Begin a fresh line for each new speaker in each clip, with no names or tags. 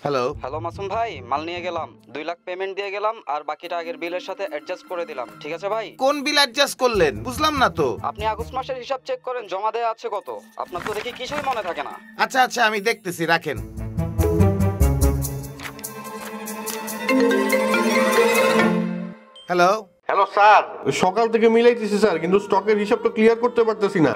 Hello
hello Masum ভাই, মাল নিয়ে গেলাম, 2 লাখ পেমেন্ট দিয়ে গেলাম আর বাকিটা আগের বিলের সাথে অ্যাডজাস্ট করে দিলাম। ঠিক আছে ভাই?
কোন বিল অ্যাডজাস্ট করলেন বুঝলাম না তো।
আপনি আগস্ট মাসের হিসাব চেক করেন, জমা দেয়া আছে কত। আপনার তো দেখি কিছুই মনে থাকে না।
আচ্ছা আচ্ছা আমি দেখতেছি, রাখেন। হ্যালো
হ্যালো স্যার, সকাল থেকে মিলাইতেছি স্যার, কিন্তু স্টকের হিসাব তো ক্লিয়ার করতে পারতেছি না।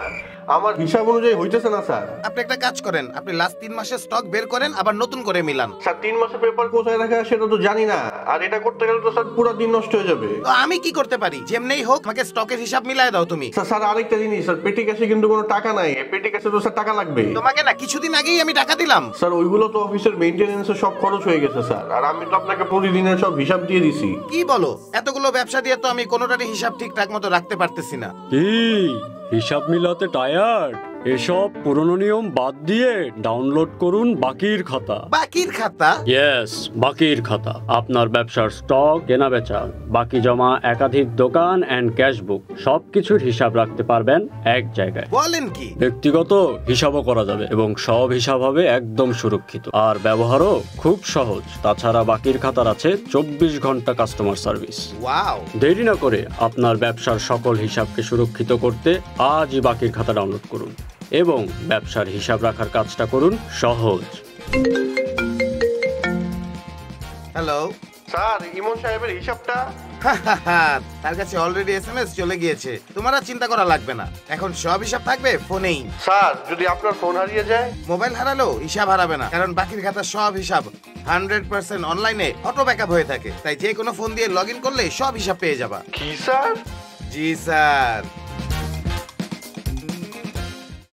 আমার হিসাব অনুযায়ী হইতেছে না স্যার।
আপনি একটা কাজ করেন, আপনি লাস্ট 3 মাসের স্টক বের করেন, আবার নতুন করে মিলান।
স্যার 3 মাসের পেপার কোথায় রাখা সেটা তো জানি না, আর এটা করতে গেলে তো স্যার পুরো দিন নষ্ট হয়ে যাবে।
তো আমি কি করতে পারি? যেমনেই হোক আমাকে স্টকের হিসাব মিলাই দাও তুমি।
স্যার আরেকটা জিনিস, স্যার পেটি ক্যাশে কিন্তু কোনো টাকা নাই, পেটি ক্যাশে তো স্যার টাকা লাগবে।
তোমাকে না কিছুদিন আগেই আমি টাকা দিলাম।
স্যার ওইগুলো তো অফিসের মেইনটেনেন্সে সব খরচ হয়ে গেছে স্যার, আর আমি তো আপনাকে প্রতিদিনের সব হিসাব দিয়ে দিছি।
কি বলো? এতগুলো ব্যবসা দিয়ে তো আমি কোনোটারই হিসাব ঠিকঠাক মতো রাখতে পারতেছি না।
কি হিসাব মিলাতে টায়ার্ড? এসব পুরনো নিয়ম বাদ দিয়ে ডাউনলোড করুন বাকির খাতা।
বাকির খাতা?
ইয়েস, বাকির খাতা। আপনার ব্যবসার স্টক, কেনা বেচা, বাকি জমা, একাধিক দোকান এন্ড ক্যাশবুক সবকিছুর হিসাব রাখতে পারবেন এক জায়গায়।
বলেন কি?
ব্যক্তিগত হিসাবও করা যাবে এবং সব হিসাব হবে একদম সুরক্ষিত, আর ব্যবহারও খুব সহজ। তাছাড়া বাকির খাতার আছে 24 ঘন্টা কাস্টমার সার্ভিস।
ওয়াও!
দেরি না করে আপনার ব্যবসার সকল হিসাবকে সুরক্ষিত করতে আজই বাকির খাতা ডাউনলোড করুন এবং ব্যবসার হিসাব রাখার কাজটা করুন সহজ।
হ্যালো
স্যার ইমন সাহেবের হিসাবটা?
তার কাছে অলরেডি এসএমএস চলে গিয়েছে, তোমার আর চিন্তা করা লাগবে না। এখন সব হিসাব থাকবে ফোনেই।
স্যার যদি আপনার ফোন হারিয়ে যায়?
মোবাইল হারালো হিসাব হারাবে না, কারণ বাকির খাতার সব হিসাব 100% অনলাইনে অটো ব্যাকআপ হয়ে থাকে। তাই যে কোনো ফোন দিয়ে লগ ইন করলে সব হিসাব পেয়ে যাবা।
কি স্যার?
জি স্যার।